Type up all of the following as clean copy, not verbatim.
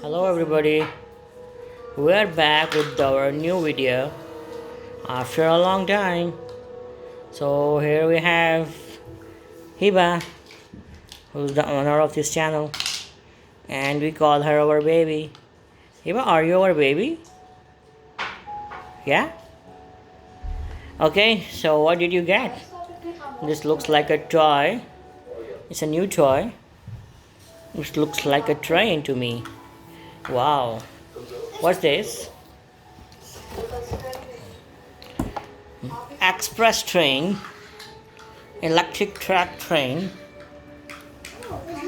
Hello everybody, we are back with our new video after a long time. So here we have Hiba, who's the owner of this channel, and we call her our baby. Hiba, are you our baby? Yeah? Okay, so what did you get? This looks like a toy. It's a new toy. It looks like a train to me. Wow. What's this? Express train, electric track train,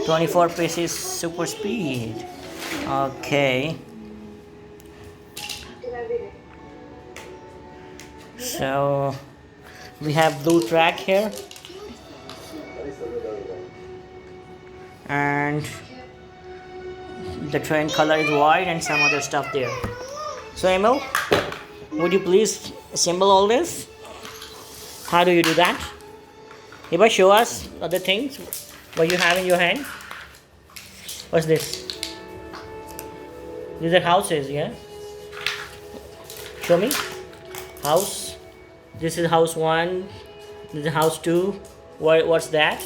24 pieces super speed. Okay. So we have blue track here. And the train color is white and some other stuff there. So Emil, would you please assemble all this? How do you do that? Hiba, show us other things. What you have in your hand? What's this? These are houses, yeah? Show me. House. This is house 1. This is house 2. What's that?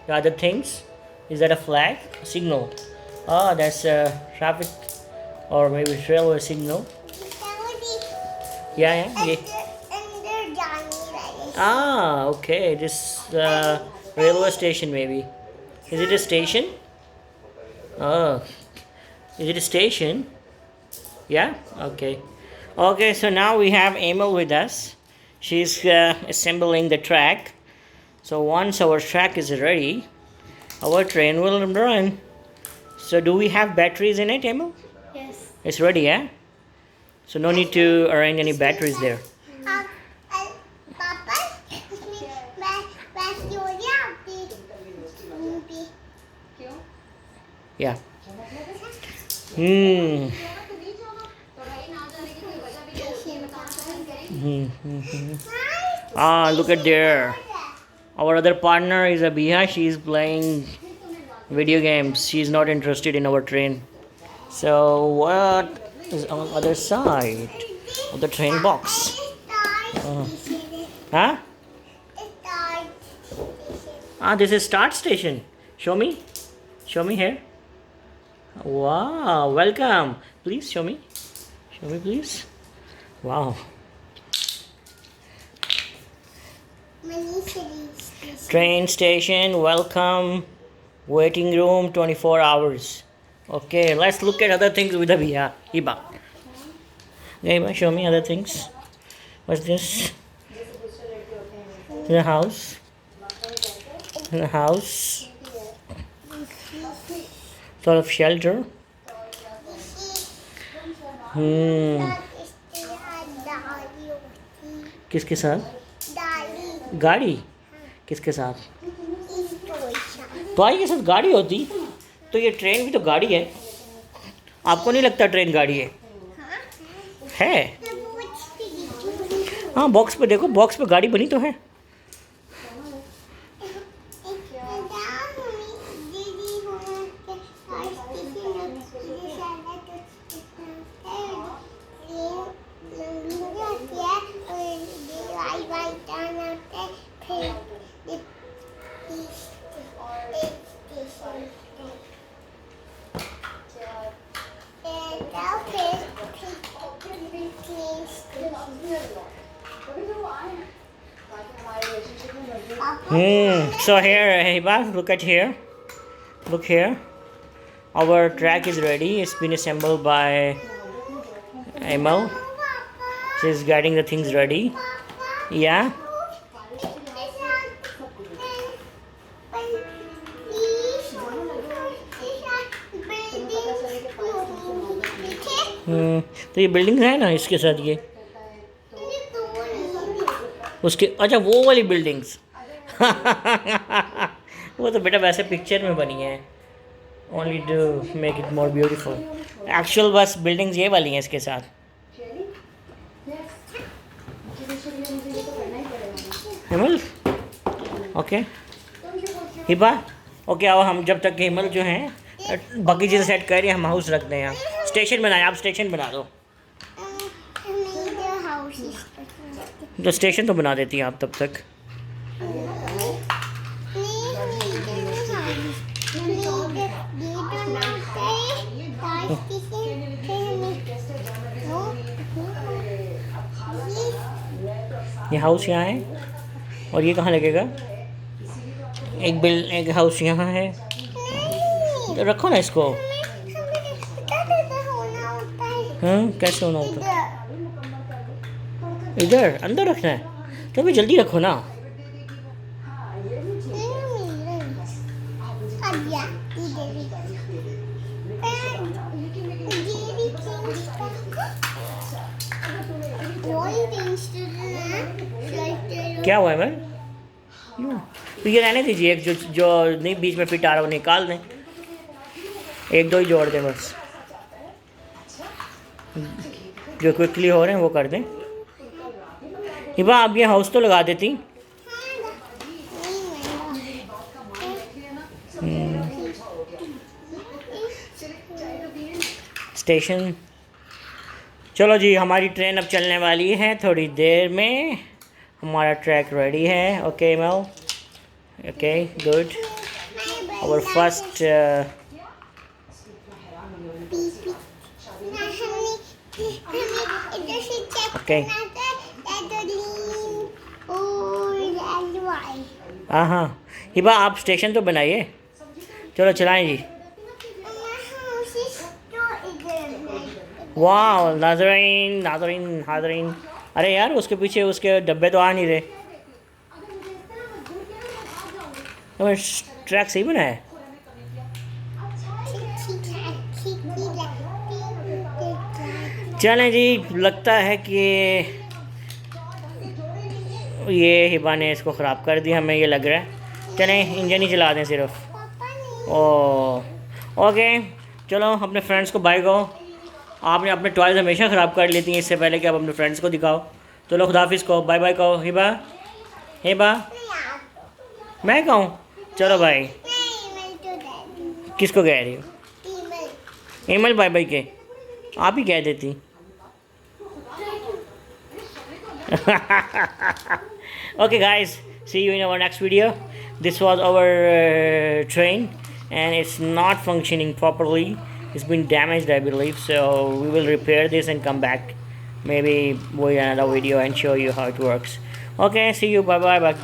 The other things? Is that a flag? A signal. Oh, that's a traffic or maybe railway signal. Yeah. Ah, okay. This railway station maybe. Is it a station? Oh, is it a station? Yeah. Okay. Okay. So now we have Emil with us. She's assembling the track. So once our track is ready, our train will run. So do we have batteries in it, Emil? Yes. It's ready, yeah? So no need to arrange any batteries there. Yeah. Ah, look at there. Our other partner is Abiha. She is playing video games. She is not interested in our train. So what is on the other side of the train box? Huh? Ah, this is start station. Show me. Show me here. Wow, welcome. Please show me. Show me, please. Wow. Train station, welcome. Waiting room, 24 hours. Okay, let's look at other things with the Hiba. Hiba, show me other things. What's this? The house. The house. Sort of shelter. किसके साथ? गाड़ी किसके साथ? Toy के साथ गाड़ी होती तो ये ट्रेन भी तो गाड़ी है. आपको नहीं लगता ट्रेन गाड़ी है? है. हाँ, बॉक्स पे देखो, बॉक्स पे गाड़ी बनी तो है. So here, Hiba, look at here. Look here. Our track is ready. It's been assembled by Emil. She's getting the things ready. Yeah. तो ये बिल्डिंग है ना इसके साथ ये उसके अच्छा वो वाली बिल्डिंग्स वो तो बेटा वैसे पिक्चर में बनी है only to make it more beautiful actual बस बिल्डिंग्स ये वाली हैं इसके साथ हिमल ओके हिबा ओके अब हम जब तक हिमल जो हैं बाकी चीज़ें सेट करिए, हम हाउस रखते हैं यहाँ। स्टेशन बनाए, आप स्टेशन बना दो। तो स्टेशन तो बना देती हैं आप तब तक। ये हाउस यहाँ है और ये कहाँ लगेगा? एक हाउस यहाँ है, तो रखो ना इसको। हाँ, कैसे होना होता है? इधर अंदर रखना है तो भी जल्दी रखो ना। क्या हुआ है मैम? तो ये रहने दीजिए, एक जो नहीं बीच में फिट आ रहा है वो निकाल दें, एक दो ही जोड़ दें बस, जो क्विकली हो रहे हैं वो कर दें। हिबा आप ये हाउस तो लगा देती। स्टेशन, चलो जी, हमारी ट्रेन अब चलने वाली है थोड़ी देर में। हमारा ट्रैक रेडी है। ओके मेल, ओके गुड। और फर्स्ट ओके, हाँ हाँ हिबा आप स्टेशन तो बनाइए। चलो चलाएं जी। वाह नाज़रीन नाज़रीन नाज़रीन, अरे यार उसके पीछे उसके डब्बे तो आ नहीं रहे। तो ट्रैक सही बना है। चलें जी, लगता है कि ये हिबा ने इसको ख़राब कर दिया, हमें ये लग रहा है। चलें इंजन ही चला दें सिर्फ। ओके चलो, अपने फ्रेंड्स को बाय कहो। आपने अपने टॉयज़ हमेशा ख़राब कर लेती हैं, इससे पहले कि आप अपने फ्रेंड्स को दिखाओ। चलो खुदाफिज़ कहो, बाय बाय कहो। हिबा हिबा मैं कहूँ? चलो भाई, किसको कह रही हो? ईमेल बाय बाय के आप ही कह देती। Okay guys, see you in our next video. This was our train and it's not functioning properly. It's been damaged, I believe, so we will repair this and come back maybe with another video and show you how it works. Okay, see you, bye bye.